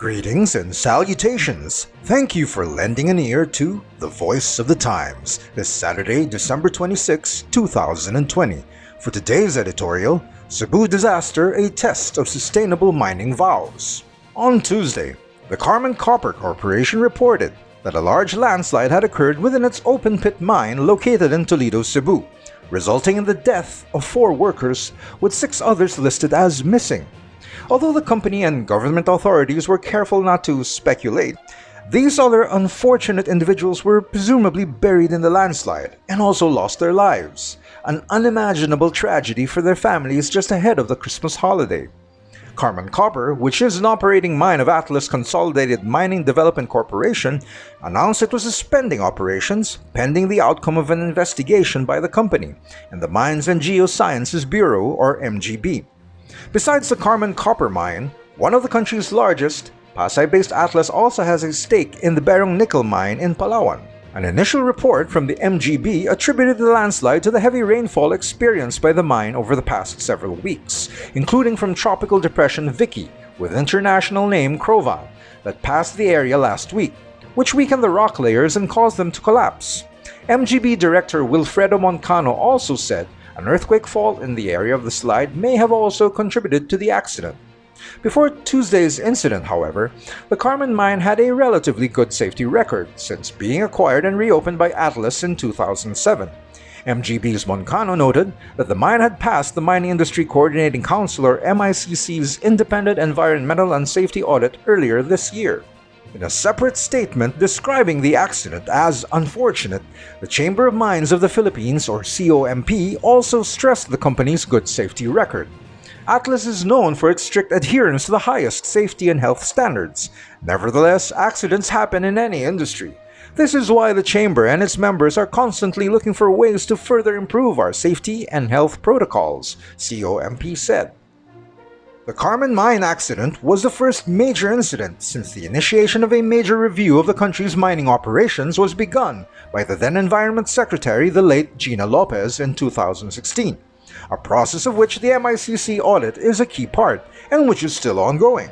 Greetings and salutations. Thank you for lending an ear to The Voice of the Times this Saturday, December 26, 2020. For today's editorial, Cebu Disaster, a Test of Sustainable Mining Vows. On Tuesday, the Carmen Copper Corporation reported that a large landslide had occurred within its open-pit mine located in Toledo, Cebu, resulting in the death of 4 workers with 6 others listed as missing. Although the company and government authorities were careful not to speculate, these other unfortunate individuals were presumably buried in the landslide and also lost their lives, an unimaginable tragedy for their families just ahead of the Christmas holiday. Carmen Copper, which is an operating mine of Atlas Consolidated Mining Development Corporation, announced it was suspending operations pending the outcome of an investigation by the company and the Mines and Geosciences Bureau, or MGB. Besides the Carmen Copper Mine, one of the country's largest, Pasay-based Atlas also has a stake in the Berong Nickel Mine in Palawan. An initial report from the MGB attributed the landslide to the heavy rainfall experienced by the mine over the past several weeks, including from Tropical Depression Vicky, with international name Crovan, that passed the area last week, which weakened the rock layers and caused them to collapse. MGB Director Wilfredo Moncano also said an earthquake fault in the area of the slide may have also contributed to the accident. Before Tuesday's incident, however, the Carmen mine had a relatively good safety record since being acquired and reopened by Atlas in 2007. MGB's Moncano noted that the mine had passed the Mining Industry Coordinating Council, or MICC's independent environmental and safety audit earlier this year. In a separate statement describing the accident as unfortunate, the Chamber of Mines of the Philippines, or COMP, also stressed the company's good safety record. Atlas is known for its strict adherence to the highest safety and health standards. Nevertheless, accidents happen in any industry. This is why the Chamber and its members are constantly looking for ways to further improve our safety and health protocols, COMP said. The Carmen Mine accident was the first major incident since the initiation of a major review of the country's mining operations was begun by the then Environment Secretary, the late Gina Lopez, in 2016, a process of which the MICC audit is a key part and which is still ongoing.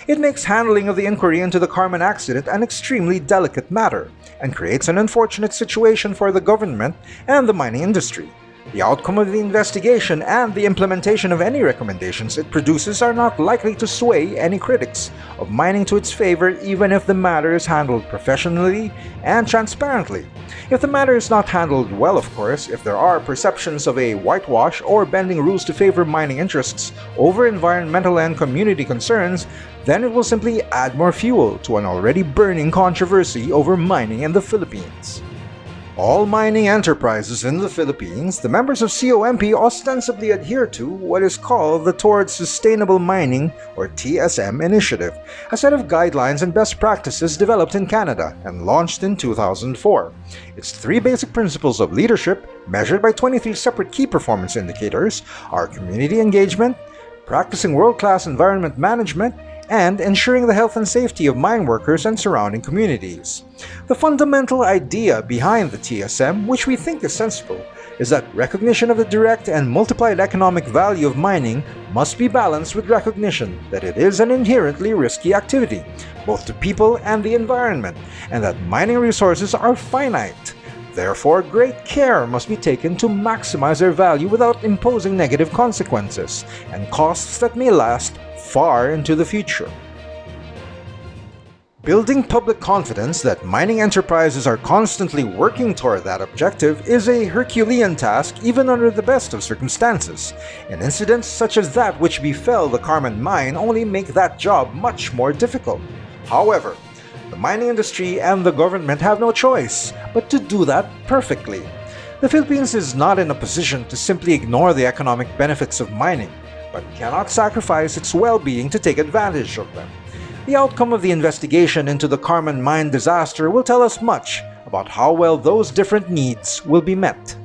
It makes handling of the inquiry into the Carmen accident an extremely delicate matter and creates an unfortunate situation for the government and the mining industry. The outcome of the investigation and the implementation of any recommendations it produces are not likely to sway any critics of mining to its favor, even if the matter is handled professionally and transparently. If the matter is not handled well, of course, if there are perceptions of a whitewash or bending rules to favor mining interests over environmental and community concerns, then it will simply add more fuel to an already burning controversy over mining in the Philippines. All mining enterprises in the Philippines, the members of COMP ostensibly adhere to what is called the Towards Sustainable Mining, or TSM, initiative, a set of guidelines and best practices developed in Canada and launched in 2004. Its 3 basic principles of leadership, measured by 23 separate key performance indicators, are community engagement, practicing world-class environment management, and ensuring the health and safety of mine workers and surrounding communities. The fundamental idea behind the TSM, which we think is sensible, is that recognition of the direct and multiplied economic value of mining must be balanced with recognition that it is an inherently risky activity, both to people and the environment, and that mining resources are finite. Therefore, great care must be taken to maximize their value without imposing negative consequences and costs that may last far into the future. Building public confidence that mining enterprises are constantly working toward that objective is a Herculean task even under the best of circumstances, and incidents such as that which befell the Carmen mine only make that job much more difficult. However, the mining industry and the government have no choice but to do that perfectly. The Philippines is not in a position to simply ignore the economic benefits of mining, but cannot sacrifice its well-being to take advantage of them. The outcome of the investigation into the Carmen mine disaster will tell us much about how well those different needs will be met.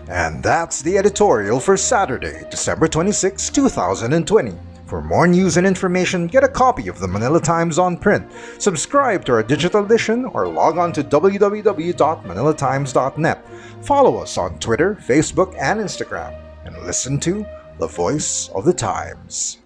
And that's the editorial for Saturday, December 26, 2020. For more news and information, get a copy of the Manila Times on print, subscribe to our digital edition, or log on to www.manilatimes.net. Follow us on Twitter, Facebook, and Instagram, and listen to The Voice of the Times.